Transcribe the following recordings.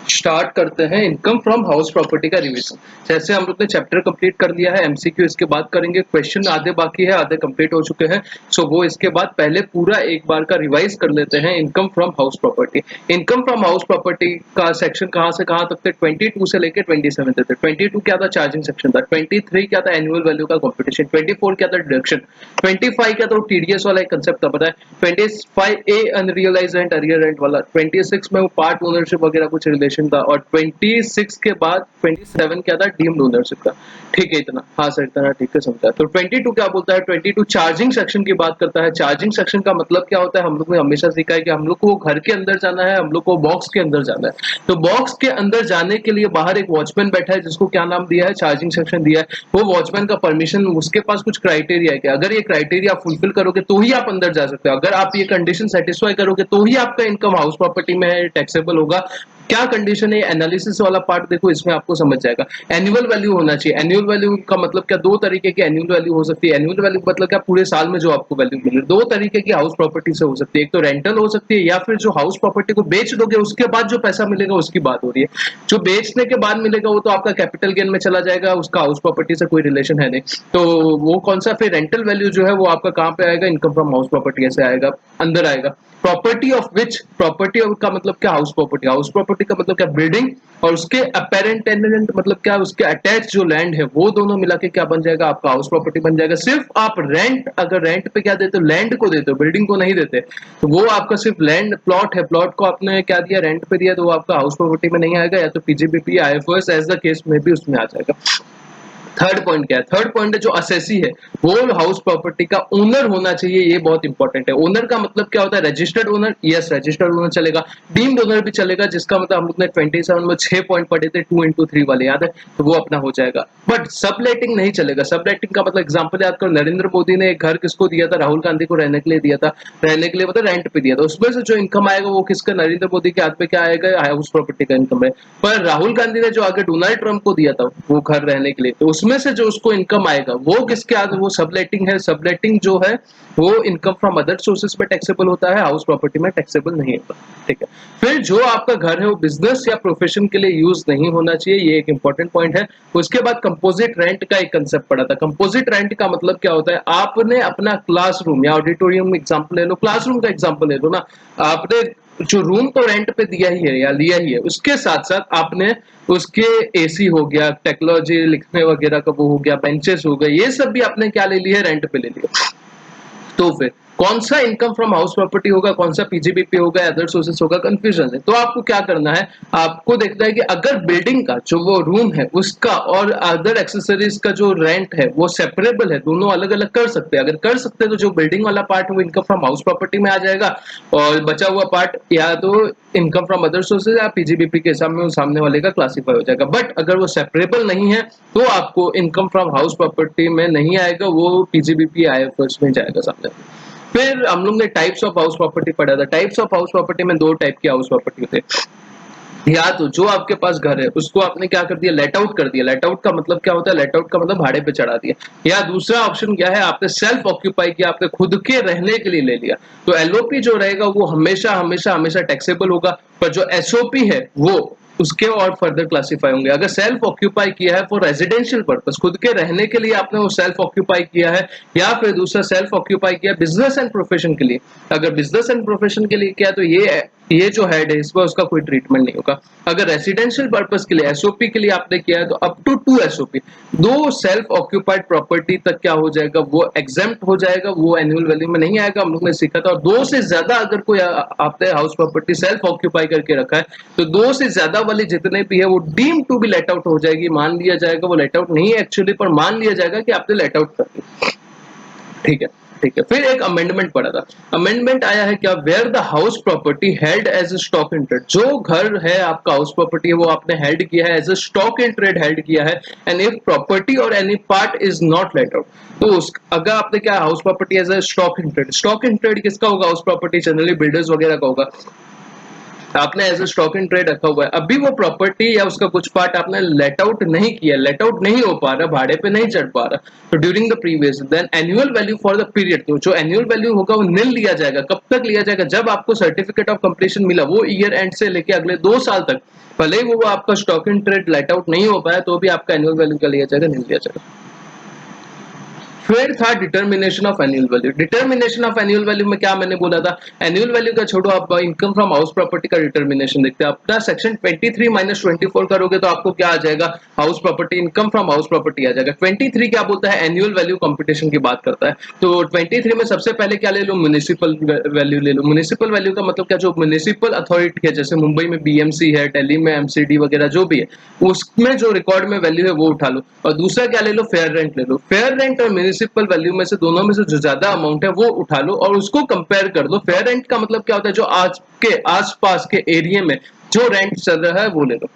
Start करते हैं income from house property का रिवीजन। जैसे हम लोग ने चैप्टर कंप्लीट कर लिया है, एमसीक्यू इसके बाद करेंगे, क्वेश्चन आधे बाकी है, आधे कंप्लीट हो चुके हैं। सो वो इसके बाद पहले पूरा एक बार का रिवाइज कर लेते हैं income from house property. Income from house property का सेक्शन कहाँ से कहाँ तक थे, 22 से लेकर 27 तक थे। 22 क्या था, चार्जिंग सेक्शन था। 23 क्या था, एनुअल वैल्यू का कॉम्पिटिशन। 24 क्या था, डिडक्शन। 25 क्या था, टीडीएस वाला एक कंसेप्ट था, पता है। 25 ए अनरियलाइज रेंट, अरियर रेंट वाला। 26 में वो पार्ट ओनरशिप वगैरह कुछ रिलेशन था। और 26 के बाद 27 क्या था, डीम्ड ओनरशिप का। ठीक है इतना, हाँ सर इतना ठीक है समझा। तो 22 क्या बोलता है, 22 चार्जिंग सेक्शन की बात करता है। चार्जिंग सेक्शन का मतलब क्या होता है, हम लोग ने हमेशा सीखा है कि हम लोग को घर के अंदर जाना है, हम लोग को बॉक्स के अंदर जाना है। तो बॉक्स के अंदर जाने के लिए बाहर एक वॉचमैन बैठा है, जिसको क्या नाम दिया है, चार्जिंग सेक्शन दिया है। वो वॉचमैन का परमिशन, उसके पास कुछ क्राइटेरिया है कि अगर ये क्राइटेरिया फुलफिल करोगे तो ही आप अंदर जा सकते हो। अगर आप ये कंडीशन सेटिस्फाई करोगे तो ही आपका इनकम हाउस प्रॉपर्टी में टैक्सेबल होगा। क्या कंडीशन है, एनालिसिस वाला पार्ट देखो, इसमें आपको समझ जाएगा। एनुअल वैल्यू होना चाहिए। एनुअल वैल्यू का मतलब क्या, दो तरीके की एनुअल वैल्यू हो सकती है। एनुअल वैल्यू मतलब क्या, पूरे साल में जो आपको वैल्यू मिले। दो तरीके की हाउस प्रॉपर्टी से हो सकती है, एक तो रेंटल हो सकती है, या फिर जो हाउस प्रॉपर्टी को बेच दोगे उसके बाद जो पैसा मिलेगा उसकी बात हो रही है। जो बेचने के बाद मिलेगा वो तो आपका कैपिटल गेन में चला जाएगा, उसका हाउस प्रॉपर्टी से कोई रिलेशन है नहीं। तो वो कौन सा, फिर रेंटल वैल्यू जो है वो आपका कहाँ पे आएगा, इनकम फ्रॉम हाउस प्रॉपर्टी ऐसे आएगा, अंदर आएगा। प्रॉपर्टी ऑफ विच, प्रॉपर्टी का मतलब क्या, हाउस प्रॉपर्टी। हाउस प्रॉपर्टी का मतलब क्या, बिल्डिंग और उसके अपेरेंट टेनेंट मतलब क्या, उसके अटैच जो लैंड है वो दोनों मिला के क्या बन जाएगा, आपका हाउस प्रॉपर्टी बन जाएगा। सिर्फ आप रेंट, अगर रेंट पे क्या देते हो, लैंड को देते हो, बिल्डिंग को नहीं देते, तो वो आपका सिर्फ लैंड प्लॉट है। प्लॉट को आपने क्या दिया, रेंट पे दिया, तो वो आपका हाउस प्रॉपर्टी में नहीं आएगा, या तो PGBP IFOS as the case में भी उसमें आ जाएगा। थर्ड पॉइंट क्या है, थर्ड पॉइंट है जो असेसी है, वो हाउस प्रॉपर्टी का ओनर होना चाहिए। ये बहुत इंपॉर्टेंट है। ओनर का मतलब क्या होता है, registered owner, yes registered owner चलेगा, डीम्ड ओनर भी चलेगा, जिसका मतलब हम लोग ने 27 में 6 पॉइंट पढ़े थे, 2 into 3 वाले याद है, तो वो अपना हो जाएगा। बट सबलेटिंग नहीं चलेगा। सबलेटिंग का मतलब एग्जांपल याद करो, नरेंद्र मोदी ने एक घर किसको दिया था, राहुल गांधी को रहने के लिए दिया था। रहने के लिए मतलब रेंट पे दिया था, उसमें से जो इनकम आएगा वो किसका, नरेंद्र मोदी के हाथ में क्या आएगा, हाउस प्रॉपर्टी का इनकम है। पर राहुल गांधी ने जो आगे डोनाल्ड ट्रंप को दिया था वो घर रहने के लिए, तो उसमें से जो उसको इनकम आएगा वो किसके आगे, वो सबलेटिंग है। सबलेटिंग जो है वो इनकम फ्रॉम अदर सोर्सेस में टैक्सेबल होता है, हाउस प्रॉपर्टी में टैक्सेबल नहीं होता। ठीक है। फिर जो आपका घर है वो बिजनेस या प्रोफेशन के लिए यूज नहीं होना चाहिए, ये एक इंपॉर्टेंट पॉइंट है। उसके बाद कंपोजिट रेंट का एक कंसेप्ट पढ़ा था। कंपोजिट रेंट का मतलब क्या होता है, आपने अपना क्लासरूम या ऑडिटोरियम एग्जांपल ले लो, क्लासरूम का एग्जांपल ले लो ना, आपने जो रूम तो रेंट पे दिया ही है या लिया ही है, उसके साथ साथ आपने उसके एसी हो गया, टेक्नोलॉजी लिखने वगैरह का वो हो गया, बेंचेस हो गए, ये सब भी आपने क्या ले लिया है, रेंट पे ले लिया। तो फिर कौन सा इनकम फ्रॉम हाउस प्रॉपर्टी होगा, कौन सा पीजीबीपी होगा, अदर सोर्सेस होगा, कंफ्यूजन है। तो आपको क्या करना है, आपको देखना है कि अगर बिल्डिंग का जो वो रूम है उसका और अदर एक्सेसरीज का जो रेंट है वो सेपरेबल है, दोनों अलग अलग कर सकते हैं। अगर कर सकते हैं तो जो बिल्डिंग वाला पार्ट है वो इनकम फ्रॉम हाउस प्रॉपर्टी में आ जाएगा, और बचा हुआ पार्ट या तो इनकम फ्रॉम अदर सोर्सेज या पीजीबीपी के हिसाब में सामने वाले का क्लासीफाई हो जाएगा। बट अगर वो सेपरेबल नहीं है तो आपको इनकम फ्रॉम हाउस प्रॉपर्टी में नहीं आएगा, वो पीजीबीपी आईएफएस में जाएगा सामने। फिर हम लोग ने टाइप्स ऑफ हाउस प्रॉपर्टी पढ़ा था। टाइप्स ऑफ हाउस प्रॉपर्टी में दो टाइप की हाउस प्रॉपर्टी होते हैं। या तो जो आपके पास घर है उसको आपने क्या कर दिया, लेट आउट कर दिया। लेट आउट का मतलब क्या होता है, लेट आउट का मतलब भाड़े पे चढ़ा दिया। या दूसरा ऑप्शन क्या है, आपने सेल्फ ऑक्यूपाई किया, आपने खुद के रहने के लिए ले लिया। तो एलओपी जो रहेगा वो हमेशा हमेशा हमेशा टैक्सेबल होगा, पर जो एसओपी है वो उसके और फर्दर क्लासिफाई होंगे। अगर सेल्फ ऑक्यूपाई किया है फॉर रेजिडेंशियल पर्पस, खुद के रहने के लिए आपने वो सेल्फ ऑक्यूपाई किया है, या फिर दूसरा सेल्फ ऑक्यूपाई किया बिजनेस एंड प्रोफेशन के लिए। अगर बिजनेस एंड प्रोफेशन के लिए किया तो ये जो हेड है इसमें उसका कोई ट्रीटमेंट नहीं होगा। अगर रेसिडेंशियल पर्पस के लिए एसओपी के लिए आपने किया है तो अप टू 2 एसओपी, दो सेल्फ ऑक्यूपाइड प्रॉपर्टी तक क्या हो जाएगा, वो एग्जेम्प्ट हो जाएगा, वो एनुअल वैल्यू में नहीं आएगा। हम लोग ने सीखा था। और दो से ज्यादा अगर कोई आपने हाउस प्रॉपर्टी सेल्फ ऑक्यूपाई करके रखा है तो दो से ज्यादा वाली जितने भी है वो deem to be let out हो जाएगी। मान लिया जाएगा, वो लेट आउट नहीं है एक्चुअली, पर मान लिया जाएगा कि आपने लेट आउट कर दिया। ठीक है। ठीक है। फिर एक अमेंडमेंट पड़ा था। अमेंडमेंट आया है क्या, where the house property held as a stock in trade, जो घर है आपका हाउस प्रॉपर्टी है वो आपने हेल्ड किया है, as a stock in trade held किया है। And if property or any part is not let out, तो अगर आपने क्या house property as a stock in trade, stock in trade किसका होगा, हाउस प्रॉपर्टी जनरली बिल्डर्स वगैरह का होगा। आपने as a stock in trade रखा हुआ है, अभी वो प्रॉपर्टी या उसका कुछ पार्ट आपने लेट आउट नहीं किया, लेट आउट नहीं हो पा रहा, भाड़े पे नहीं चढ़ पा रहा, तो during the previous then annual value for the period, तो जो एनुअल वैल्यू होगा वो नील लिया जाएगा। कब तक लिया जाएगा? जब आपको सर्टिफिकेट ऑफ कंप्लीशन मिला, वो ईयर एंड से लेके अगले 2 साल तक, भले ही वो आपका stock in trade late out नहीं हो पाया तो भी आपका एनुअल वैल्यू क्या लिया जाएगा? नील लिया जाएगा। फिर था determination of annual value. Determination of annual value में क्या मैंने बोला था, एनुअल वैल्यू का छोड़ो, आप इनकम फ्रॉम हाउस प्रॉपर्टी का डिटर्मिनेशन देखते हैं। अपना सेक्शन 23 माइनस 24 करोगे तो आपको क्या आ जाएगा? House property, income from house property आ जाएगा। 23 क्या बोलता है? एनुअल वैल्यू कंपटीशन की बात करता है। तो 23 में सबसे पहले क्या ले लो? म्युनिसिपल वैल्यू ले लो। म्युनिसिपल वैल्यू का मतलब क्या? जो म्युनिसिपल अथॉरिटी है, जैसे मुंबई में बीएमसी है, दिल्ली में एमसीडी वगैरह जो भी है, उसमें जो रिकॉर्ड में वैल्यू है वो उठा लो। और दूसरा क्या ले लो? फेयर रेंट ले लो। फेयर रेंट और म्युनिसिपल वैल्यू में से, दोनों में से जो ज्यादा अमाउंट है वो उठा लो और उसको कंपेयर कर दो। फेयर रेंट का मतलब क्या होता है? जो आज के आसपास के एरिया में जो रेंट चल रहा है वो ले लो,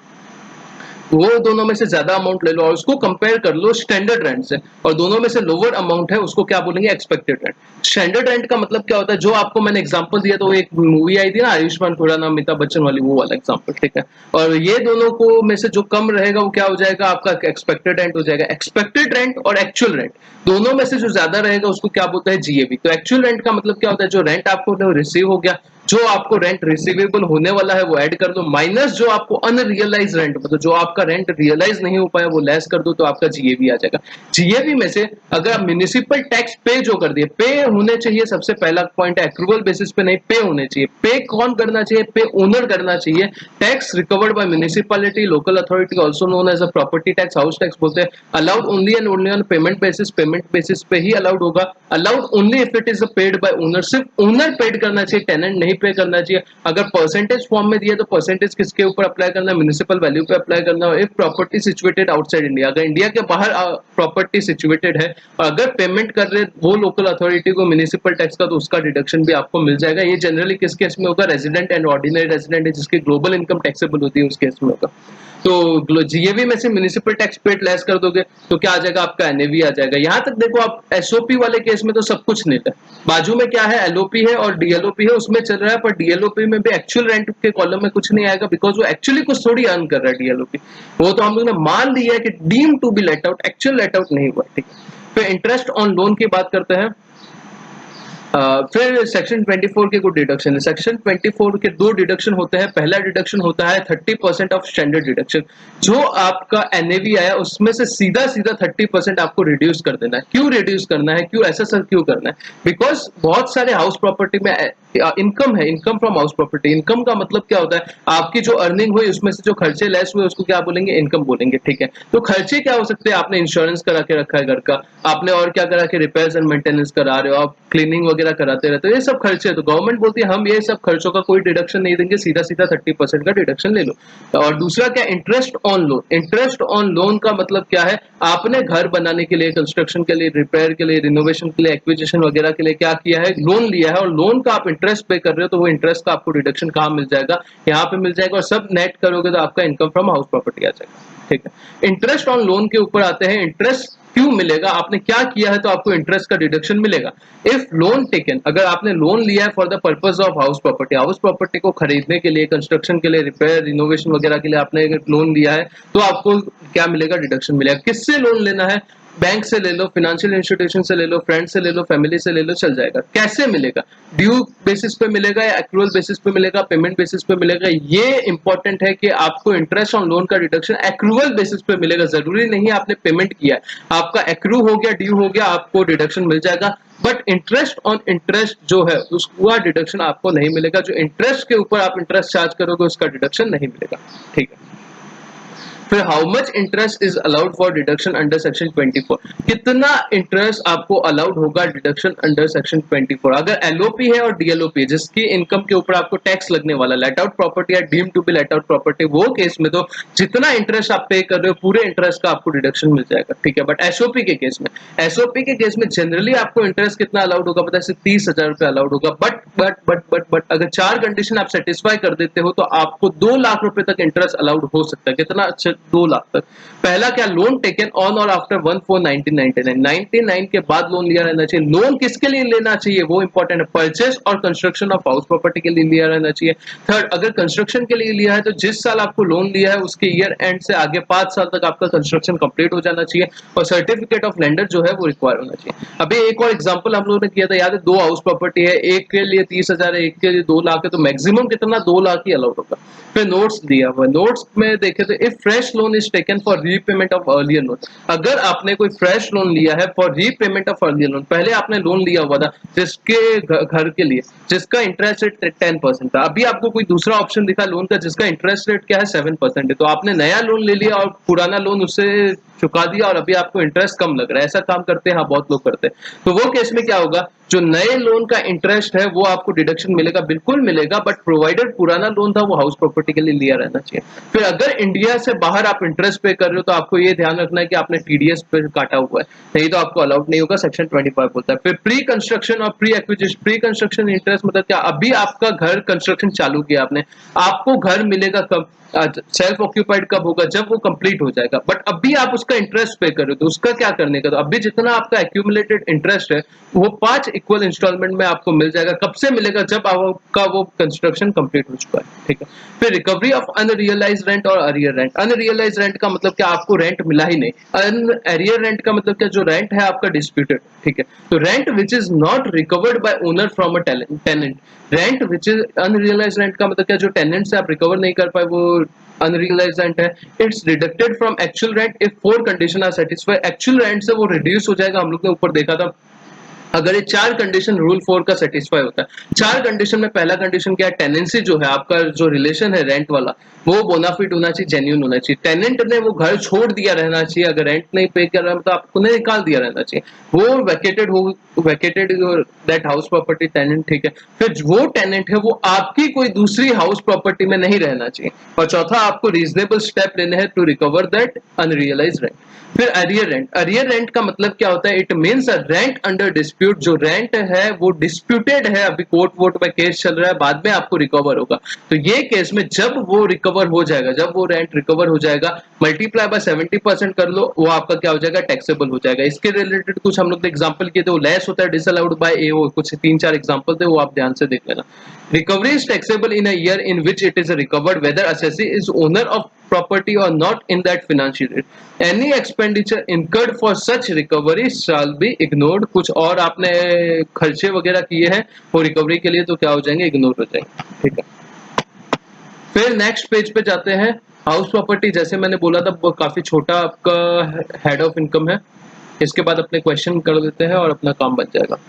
वो दोनों में से ज्यादा अमाउंट ले लो और उसको कंपेयर कर लो स्टैंडर्ड रेंट से, और दोनों में से लोअर अमाउंट है उसको क्या बोलेंगे? Expected rent. स्टैंडर्ड रेंट का मतलब क्या होता है? जो आपको मैंने एग्जांपल दिया, तो एक मूवी आई थी ना आयुष्मान खुराना अमिताभ बच्चन वाली, वो वाला एग्जांपल, ठीक है। और ये दोनों को में से जो कम रहेगा वो क्या हो जाएगा? आपका एक्सपेक्टेड रेंट हो जाएगा। एक्सपेक्टेड रेंट और एक्चुअल रेंट दोनों में से जो ज्यादा रहेगा उसको क्या बोलता है? जीएबी। तो एक्चुअल रेंट का मतलब क्या होता है? जो रेंट आपको रिसीव हो गया, जो आपको रेंट रिसीवेबल होने वाला है वो ऐड कर दो, माइनस जो आपको अनरियलाइज रेंट, मतलब जो आपका रेंट रियलाइज नहीं हो पाया वो लेस कर दो, तो आपका जीएबी आ जाएगा। जीएबी में से अगर आप म्युनिसिपल टैक्स पे जो कर दिए, पे होने चाहिए, सबसे पहला पॉइंट है, एक्रूवल बेसिस पे नहीं, पे होने चाहिए। पे कौन करना चाहिए? पे ओनर करना चाहिए। Tax recovered by municipality, local authority, also known as a property tax, house tax बोलते हैं। Allowed only and only on payment basis, payment basis पे ही अलाउड होगा। Allowed only if it is paid by owner, सिर्फ owner paid करना चाहिए, tenant नहीं पे करना चाहिए। अगर परसेंटेज फॉर्म में दिया तो परसेंटेज किसके ऊपर अप्लाई करना है? म्युनिसिपल वैल्यू पे अप्लाई करना है। If property situated outside India, अगर इंडिया के बाहर प्रॉपर्टी सिचुएटेड है और अगर पेमेंट कर रहे वो लोकल अथॉरिटी को म्युनिसिपल टैक्स का, तो उसका डिडक्शन भी आपको मिल जाएगा। ये जनरली किस केस में होगा? रेजिडेंट एंड ऑर्डिनरी रेजिडेंट है, जिसकी ग्लोबल इनकम टैक्सेबल होती है, उस केस में होगा। तो जीएबी में से म्युनिसिपल टैक्स पेड लेस कर दोगे तो क्या आ जाएगा? आपका एनएवी आ जाएगा। यहां तक देखो, आप एसओपी वाले केस में तो सब कुछ नहीं है, बाजू में क्या है? एलओपी है और डीएलओपी है, उसमें चल रहा है, पर डीएलओपी में भी एक्चुअल रेंट के कॉलम में कुछ नहीं आएगा, बिकॉज वो एक्चुअली कुछ थोड़ी अर्न कर रहा है डीएलओपी। वो तो हम लोग ने मान लिया है कि deem to be let out, actual let out नहीं हुआ, ठीक है। फिर इंटरेस्ट ऑन लोन की बात करते हैं। फिर सेक्शन 24 के कुछ डिडक्शन है। सेक्शन 24 के दो डिडक्शन होते हैं। पहला डिडक्शन होता है 30% ऑफ स्टैंडर्ड डिडक्शन। जो आपका एनएवी आया उसमें से सीधा सीधा 30% आपको रिड्यूस कर देना है। क्यों रिड्यूस करना है? क्यों ऐसा सर क्यों करना है? बिकॉज बहुत सारे हाउस प्रॉपर्टी में इनकम है, income from house property. Income का मतलब क्या होता है? आपकी जो अर्निंग हुई उसमें से जो खर्चे लेस हुए उसको क्या बोलेंगे? इनकम बोलेंगे, ठीक है। तो खर्चे क्या हो सकते हैं? आपने इंश्योरेंस करा के रखा है घर का, आपने और क्या करा के रिपेयर्स एंड मेंटेनेंस करा रहे हो, आप क्लीनिंग वगैरह कराते रहते हो, ये सब खर्चे। तो गवर्नमेंट बोलती है हम ये सब खर्चों का कोई डिडक्शन नहीं देंगे, सीधा सीधा 30% का डिडक्शन ले लो। और दूसरा क्या? Interest on loan. Interest on loan का मतलब क्या है? आपने घर बनाने के लिए, कंस्ट्रक्शन के लिए, रिपेयर के लिए, रिनोवेशन के लिए, एक्विजिशन वगैरह के लिए क्या किया है? लोन लिया है, और लोन का आप इंटरेस्ट पे कर रहे हो, तो वो इंटरेस्ट का आपको डिडक्शन कहाँ मिल जाएगा? यहाँ पे मिल जाएगा। और सब नेट करोगे तो आपका इनकम फ्रॉम हाउस प्रॉपर्टी आ जाएगा, ठीक है। इंटरेस्ट ऑन लोन के ऊपर आते हैं। इंटरेस्ट क्यों मिलेगा? आपने क्या किया है तो आपको इंटरेस्ट का डिडक्शन मिलेगा। इफ लोन टेकन, अगर आपने लोन लिया है for the purpose of house property, house property को खरीदने के लिए, कंस्ट्रक्शन के लिए, रिपेयर, रिनोवेशन वगैरह के लिए आपने लोन लिया है, तो आपको क्या मिलेगा? डिडक्शन मिलेगा। किससे लोन लेना है? बैंक से ले लो, फाइनेंशियल इंस्टीट्यूशन से ले लो, फ्रेंड से ले लो, फैमिली से ले लो, चल जाएगा। कैसे मिलेगा? ड्यू बेसिस पे मिलेगा या एक्रूअल बेसिस पे मिलेगा, पेमेंट बेसिस पे मिलेगा? ये इंपॉर्टेंट है कि आपको इंटरेस्ट ऑन लोन का डिडक्शन एक्रूअल बेसिस पे मिलेगा। जरूरी नहीं आपने पेमेंट किया है, आपका एक्रू हो गया, ड्यू हो गया, आपको डिडक्शन मिल जाएगा। बट इंटरेस्ट ऑन इंटरेस्ट जो है उसका डिडक्शन आपको नहीं मिलेगा। जो इंटरेस्ट के ऊपर आप इंटरेस्ट चार्ज करोगे उसका डिडक्शन नहीं मिलेगा, ठीक है। फिर how much interest is allowed for deduction under section 24। कितना इंटरेस्ट आपको अलाउड होगा डिडक्शन अंडर सेक्शन 24? अगर एलओपी है और डीएलओपी जिसकी इनकम के ऊपर आपको टैक्स लगने वाला, लेट आउट प्रॉपर्टी या deem to be let out property, वो केस में तो जितना इंटरेस्ट आप पे कर रहे हो पूरे इंटरेस्ट का आपको डिडक्शन मिल जाएगा, ठीक है। बट एसओपी के केस में, एसओपी के केस में जनरली आपको इंटरेस्ट कितना अलाउड होगा पता है? सिर्फ 30,000 रुपए अलाउड होगा। बट अगर 4 कंडीशन आप सेटिस्फाई कर देते हो तो आपको 2 लाख रुपए तक इंटरेस्ट अलाउड हो सकता है। कितना 2 लाख तक। पहला क्या, लोन टेकन ऑन और आफ्टर 1/4/1999, 99 के बाद लोन लिया रहना चाहिए। लोन किसके लिए लेना चाहिए वो इंपॉर्टेंट है, परचेस और कंस्ट्रक्शन ऑफ हाउस प्रॉपर्टी के लिए लिया रहना चाहिए। थर्ड, अगर कंस्ट्रक्शन के लिए लिया है तो जिस साल आपको लोन लिया है उसके ईयर एंड से आगे 5 साल तक आपका कंस्ट्रक्शन कंप्लीट हो जाना चाहिए और सर्टिफिकेट ऑफ लेंडर जो है वो रिक्वायर होना चाहिए। अभी एक और एग्जांपल हम लोगों ने किया था, याद है, 2 हाउस प्रॉपर्टी है, एक के लिए 30,000 है, एक के लिए 2 लाख है, तो मैक्सिमम कितना, 2 लाख ही अलाउड होगा। फिर नोट्स दिया हुआ, नोट्स में देखे तो if fresh loan is taken for repayment of earlier loan, अगर आपने कोई फ्रेश लोन लिया है for repayment of earlier loan, पहले आपने लोन लिया हुआ था जिसके घर के लिए जिसका इंटरेस्ट रेट 10% था, अभी आपको कोई दूसरा ऑप्शन दिखा लोन का जिसका इंटरेस्ट रेट क्या है 7% है, तो आपने नया लोन ले लिया और पुराना लोन उससे चुका दिया और अभी आपको इंटरेस्ट कम लग रहा है। ऐसा काम करते हैं, हाँ बहुत लोग करते हैं। तो वो केस में क्या होगा, जो नए लोन का इंटरेस्ट है वो आपको डिडक्शन मिलेगा, बिल्कुल मिलेगा, बट प्रोवाइडेड पुराना लोन था वो हाउस प्रॉपर्टी के लिए लिया रहना चाहिए। फिर अगर इंडिया से बाहर आप इंटरेस्ट पे कर रहे हो तो आपको ये ध्यान रखना है कि आपने टीडीएस पे काटा हुआ है, नहीं तो आपको अलाउड नहीं होगा, सेक्शन 25 बोलता है। फिर प्री कंस्ट्रक्शन और pre acquisition, pre construction interest मतलब क्या, अभी आपका घर कंस्ट्रक्शन चालू किया आपने, आपको घर मिलेगा कब, सेल्फ ऑक्यूपाइड कब होगा, जब वो कंप्लीट हो जाएगा, बट अभी आप उसका इंटरेस्ट पे कर रहे हो तो उसका क्या करने का, तो अभी जितना आपका एक्यूमुलेटेड इंटरेस्ट है वो 5 इक्वल इंस्टॉलमेंट में आपको मिल जाएगा। कब से मिलेगा, जब आपका वो कंस्ट्रक्शन कंप्लीट हो चुका है, ठीक है। फिर रिकवरी ऑफ अनरियलाइज रेंट और अरियर रेंट, अनरियलाइज रेंट का मतलब क्या, आपको रेंट मिला ही नहीं, अरियर रेंट का मतलब क्या, जो रेंट है आपका डिस्प्यूटेड, ठीक है। तो rent which is not recovered by owner from a tenant, rent which is unrealise rent का मतलब क्या, जो टेनेंट से आप रिकवर नहीं कर पाए वो अनरियलाइज रेंट है। It's deducted from actual rent if 4 condition are satisfied, actual rent से वो रिड्यूस हो जाएगा। हम लोग ने ऊपर देखा था अगर ये 4 कंडीशन रूल 4 का सेटिस्फाई होता है। 4 कंडीशन में पहला कंडीशन क्या है, टेनेंसी जो है आपका जो रिलेशन है रेंट वाला वो बोनाफिड होना चाहिए, जेन्युइन होना चाहिए, टेनेंट ने वो घर छोड़ दिया रहना चाहिए, अगर रेंट नहीं पे कर रहा है तो आपको निकाल दिया रहना चाहिए, वो वैकेटेड हो, vacated that house property tenant, ठीक है। फिर वो टेनेंट है वो आपकी कोई दूसरी हाउस प्रॉपर्टी में नहीं रहना चाहिए। और चौथा, आपको रीजनेबल स्टेप लेने हैं to recover that unrealise rent. फिर अरियर रेंट, अरियर रेंट का मतलब क्या होता है, it means a rent under dispute, जो रेंट है वो डिस्प्यूटेड है, अभी कोर्ट वोर्ट में केस चल रहा है, बाद में आपको रिकवर होगा। तो ये केस में जब वो रिकवर हो जाएगा, जब वो रेंट रिकवर हो जाएगा, मल्टीप्लाई बाय 70% कर लो, वो आपका क्या हो जाएगा, टैक्सेबल हो जाएगा। इसके रिलेटेड कुछ हम लोग ने एग्जांपल किए थे, वो लेस होता है डिसअलाउड बाय एओ, कुछ 3-4 एग्जांपल थे, वो आप ध्यान से देख लेना। Recovery is taxable in a year in which it is recovered whether assessee is owner of property or not in that financial year. Any expenditure incurred for such recovery shall be ignored. कुछ और आपने खर्चे वगैरह किए हैं वो recovery के लिए तो क्या हो जाएंगे, इग्नोर हो जाएंगे, ठीक है। फिर नेक्स्ट पेज पे जाते हैं। हाउस प्रॉपर्टी जैसे मैंने बोला था वो काफी छोटा आपका हेड ऑफ इनकम है। इसके बाद अपने क्वेश्चन कर देते हैं और अपना काम बच जाएगा।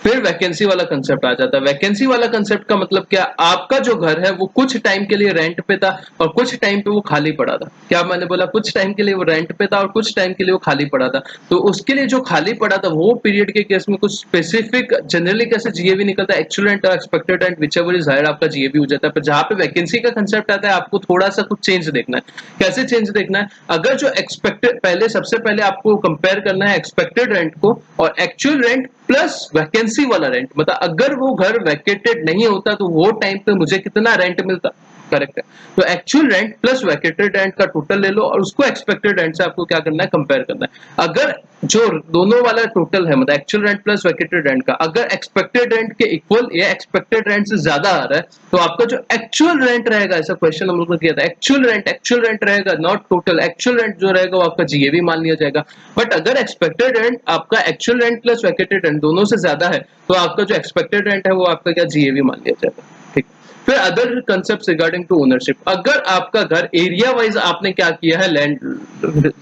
फिर वैकेंसी वाला कंसेप्ट आ जाता है। वैकेंसी वाला कंसेप्ट का मतलब क्या, आपका जो घर है वो कुछ टाइम के लिए रेंट पे था और कुछ टाइम पे वो खाली पड़ा था। क्या मैंने बोला, कुछ टाइम के लिए वो रेंट पे था और कुछ टाइम के लिए वो खाली पड़ा था। तो उसके लिए जो खाली पड़ा था वो पीरियड के केस में कुछ स्पेसिफिक, जनरली कैसे जीएवी निकलता है, एक्चुअल रेंट और expected rent whichever is higher, आपका जीएवी हो जाता है। पर जहां पे वैकेंसी का कंसेप्ट आता है आपको थोड़ा सा कुछ चेंज देखना है। कैसे चेंज देखना है, अगर जो एक्सपेक्टेड, पहले सबसे पहले आपको कंपेयर करना है एक्सपेक्टेड रेंट को और एक्चुअल रेंट प्लस वैकेंसी वाला रेंट। मतलब अगर वो घर वैकेटेड नहीं होता तो वो टाइम पे मुझे कितना रेंट मिलता, करेक्ट है। तो actual rent plus vacated rent का टोटल ले लो और उसको एक्सपेक्टेड रेंट से आपको क्या करना है, कंपेयर करना है। अगर जो दोनों वाला टोटल है, मतलब actual rent plus vacated rent का, अगर एक्सपेक्टेड रेंट के इक्वल या एक्सपेक्टेड रेंट से ज्यादा आ रहा है तो आपका जो एक्चुअल रेंट रहेगा, ऐसा क्वेश्चन हम लोग ने किया था, एक्चुअल रेंट रहेगा, नॉट टोटल, एक्चुअल रेंट जो रहेगा वो आपका जीएवी मान लिया जाएगा। बट अगर एक्सपेक्टेड रेंट आपका actual rent plus vacated rent दोनों से ज्यादा है तो आपका जो एक्सपेक्टेड रेंट है वो आपका क्या, जीएवी मान लिया जाएगा, ठीक। फिर other concept regarding to ownership, अगर आपका घर एरिया वाइज आपने क्या किया है, लैंड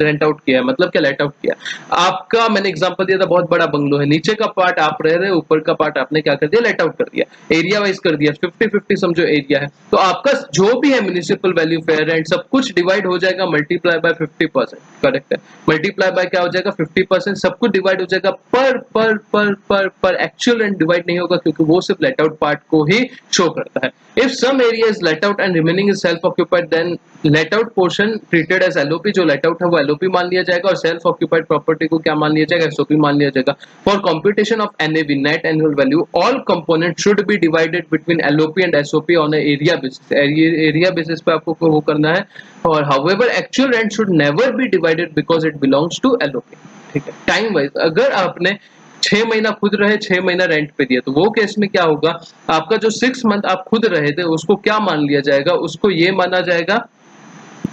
रेंट आउट किया है, मतलब क्या लेट आउट किया आपका, मैंने एग्जांपल दिया था, बहुत बड़ा बंगलो है, नीचे का पार्ट आप रह रहे, ऊपर का पार्ट आपने क्या कर दिया, लेट आउट कर दिया, एरिया वाइज कर दिया, 50-50 समझो एरिया है, तो आपका जो भी है म्युनिसिपल वैल्यू, फेयर रेंट, सब कुछ डिवाइड हो जाएगा मल्टीप्लाई बाय 50%, करेक्ट है। मल्टीप्लाई बाय क्या हो जाएगा, 50%, सब कुछ डिवाइड हो जाएगा, पर एक्चुअल रेंट डिवाइड नहीं होगा क्योंकि वो सिर्फ लेट आउट पार्ट को ही शो करता है। If some area is let out and remaining is self occupied, then let out portion treated as LOP, जो लेट आउट है वो एलओपी मान लिया जाएगा और सेल्फ ऑक्यूपाइड प्रॉपर्टी को क्या मान लिया जाएगा, एसओपी मान लिया जाएगा। For computation of NAV, net annual value, all component should be divided between LOP and SOP on area basis, area basis पे आपको वो करना है। और however actual rent should never be divided because it belongs to LOP, ठीक है। Time wise अगर आपने 6 महीना खुद रहे, 6 महीना रेंट पे दिया, तो वो केस में क्या होगा, आपका जो 6 मंथ आप खुद रहे थे उसको क्या मान लिया जाएगा, उसको ये माना जाएगा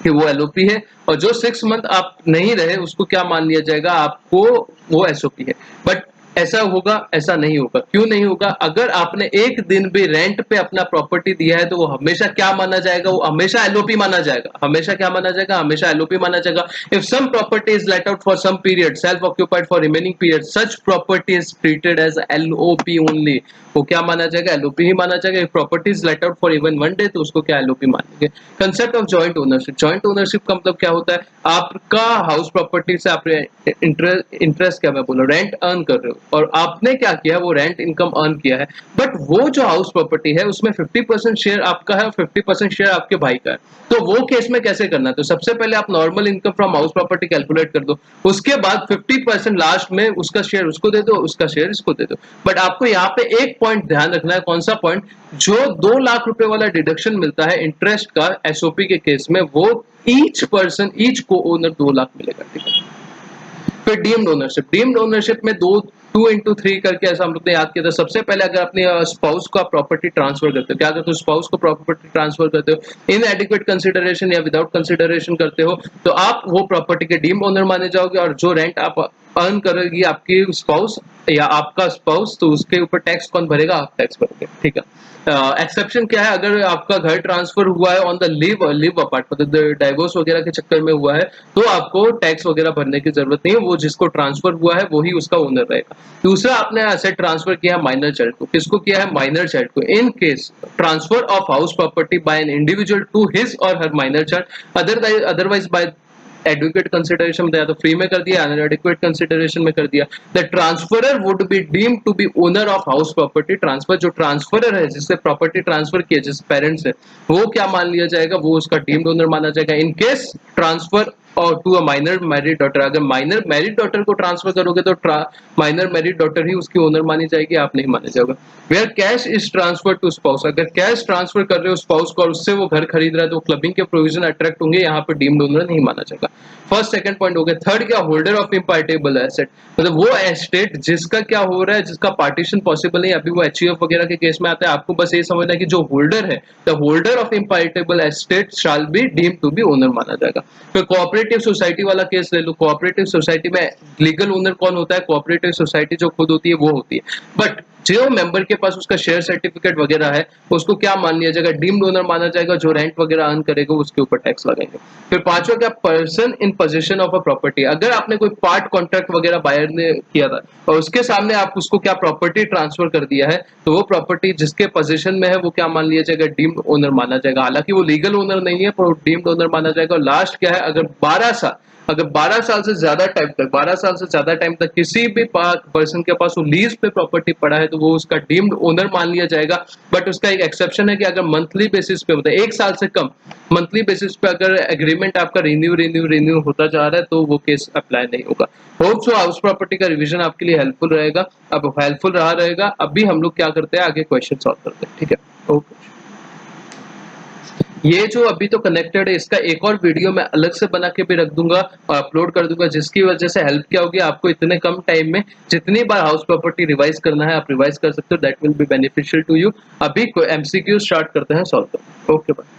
कि वो एलओपी है, और जो 6 मंथ आप नहीं रहे उसको क्या मान लिया जाएगा, आपको वो एसओपी है। बट ऐसा होगा, ऐसा नहीं होगा। क्यों नहीं होगा, अगर आपने एक दिन भी रेंट पे अपना प्रॉपर्टी दिया है तो वो हमेशा क्या माना जाएगा, वो हमेशा एलओपी माना जाएगा। हमेशा क्या माना जाएगा, हमेशा एलओपी माना जाएगा। If some property is let out for some period, self occupied for remaining period, such property is treated as LOP only, वो क्या माना जाएगा, एलओपी ही माना जाएगा। If property is let out for even 1 day, तो उसको क्या एलओपी मानेंगे। Concept of joint ownership, joint ownership का मतलब क्या होता है, आपका हाउस प्रॉपर्टी से आप इंटरेस्ट क्या मैं बोला रेंट अर्न कर रहे हो, और आपने क्या किया, वो रेंट इनकम अर्न किया है, बट वो जो हाउस प्रॉपर्टी है उसमें 50% शेयर आपका है और 50% शेयर आपके भाई का है। तो वो केस में कैसे करना है, तो सबसे पहले आप normal income from house property calculate कर दो, उसके बाद 50% लास्ट में उसका शेयर उसको दे दो, उसका शेयर इसको दे दो। बट आपको यहाँ पे एक पॉइंट ध्यान रखना है, कौन सा पॉइंट, जो 2 लाख रुपए वाला डिडक्शन मिलता है इंटरेस्ट का एसओपी के केस में, वो ईच पर्सन, ईच को ओनर 2 लाख मिलेगा, ठीक है। फिर डीम्ड ओनरशिप, डीम्ड ओनरशिप में 2 into 3 करके ऐसा हम लोग ने याद किया था। सबसे पहले अगर अपने स्पाउस को प्रॉपर्टी ट्रांसफर करते हो, क्या करते हो, स्पाउस को प्रॉपर्टी ट्रांसफर करते हो इन एडिक्वेट कंसिडरेशन या विदाउट कंसिडरेशन करते हो, तो आप वो प्रॉपर्टी के डीम्ड ओनर माने जाओगे, और जो रेंट आप अर्न करेगी आपकी स्पाउस या आपका स्पाउस, तो उसके ऊपर टैक्स कौन भरेगा, आप टैक्स भरोगे, ठीक है। एक्सेप्शन क्या है, अगर आपका घर ट्रांसफर हुआ है ऑन द लिव अपार्ट, मतलब डाइवोर्स वगैरह के चक्कर में हुआ है, तो आपको टैक्स वगैरह भरने की जरूरत नहीं है, वो जिसको ट्रांसफर हुआ है वही उसका ओनर रहेगा। दूसरा, आपने एसेट ट्रांसफर किया है माइनर चाइल्ड को, किसको किया है, माइनर चाइल्ड को। In case transfer of house property by an individual to his और her minor child, otherwise by adequate consideration में, तो फ्री में कर दिया, अनएडिक्वेट कंसिडरेशन में कर दिया, the transferor would be deemed to be owner of house property transfer, जो ट्रांसफरर है जिससे प्रॉपर्टी ट्रांसफर किया, जिस पेरेंट्स है, वो क्या मान लिया जाएगा, वो उसका डीम्ड ओनर माना जाएगा। In case transfer or to a minor married daughter, अगर माइनर मैरिड डॉटर को ट्रांसफर करोगे तो माइनर मैरिड डॉटर ही उसकी ओनर मानी जाएगी, आप नहीं माने जाओगे। Where cash is transfer to spouse, अगर कैश ट्रांसफर कर रहे हो स्पाउस को और उससे वो घर खरीद रहा है, तो क्लबिंग के प्रोविजन अट्रैक्ट होंगे, यहाँ पे डीम्ड ओनर नहीं माना जाएगा। फर्स्ट सेकंड पॉइंट हो गया। थर्ड क्या, होल्डर ऑफ इम्पार्टेबल एसेट, मतलब वो एस्टेट जिसका क्या हो रहा है, जिसका पार्टीशन पॉसिबल नहीं, अभी वो एचईएफ वगैरह के केस में आता है, आपको बस ये समझना है कि जो होल्डर है, the holder of impartible estate shall be deemed to be owner माना जाएगा। फिर कोऑपरेटिव सोसाइटी वाला केस ले लो, कोऑपरेटिव सोसाइटी में लीगल ओनर कौन होता है, कोऑपरेटिव सोसाइटी जो खुद होती है वो होती है, बट जो मेंबर के पास उसका शेयर सर्टिफिकेट वगैरह है उसको क्या मान लिया जाएगा, डीम्ड ओनर माना जाएगा, जो रेंट वगैरह अर्न करेगा उसके ऊपर टैक्स लगाएंगे। फिर पांचवा क्या, person in position of a property, अगर आपने कोई पार्ट कॉन्ट्रैक्ट वगैरह बायर ने किया था और उसके सामने आप उसको क्या प्रॉपर्टी ट्रांसफर कर दिया है, तो वो प्रॉपर्टी जिसके पोजीशन में है वो क्या मान लिया जाएगा, डीम्ड ओनर माना जाएगा। हालांकि वो लीगल ओनर नहीं है पर डीम्ड ओनर माना जाएगा। और लास्ट क्या है, अगर 12 साल से ज्यादा टाइम तक, 12 साल से ज्यादा टाइम तक किसी भी पर्सन के पास वो लीज पे प्रॉपर्टी पड़ा है, तो वो उसका डीम्ड ओनर मान लिया जाएगा। बट उसका एक एक्सेप्शन है कि अगर मंथली बेसिस पे होता है, 1 साल से कम मंथली बेसिस पे अगर एग्रीमेंट आपका रिन्यू होता जा रहा है, तो वो केस अप्लाई नहीं होगा। होप सो हाउस प्रॉपर्टी का रिवीजन आपके लिए हेल्पफुल रहेगा। अब हेल्पफुल रहा रहेगा। अभी हम लोग क्या करते हैं, आगे क्वेश्चन सॉल्व करते हैं, ठीक है। ओके, ये जो अभी तो कनेक्टेड है, इसका एक और वीडियो मैं अलग से बना के भी रख दूंगा और अपलोड कर दूंगा, जिसकी वजह से हेल्प क्या होगी आपको, इतने कम टाइम में जितनी बार हाउस प्रॉपर्टी रिवाइज करना है आप रिवाइज कर सकते हो, that will be beneficial to you. अभी एमसीक्यू स्टार्ट करते हैं सॉल्व करते हैं। Okay bye.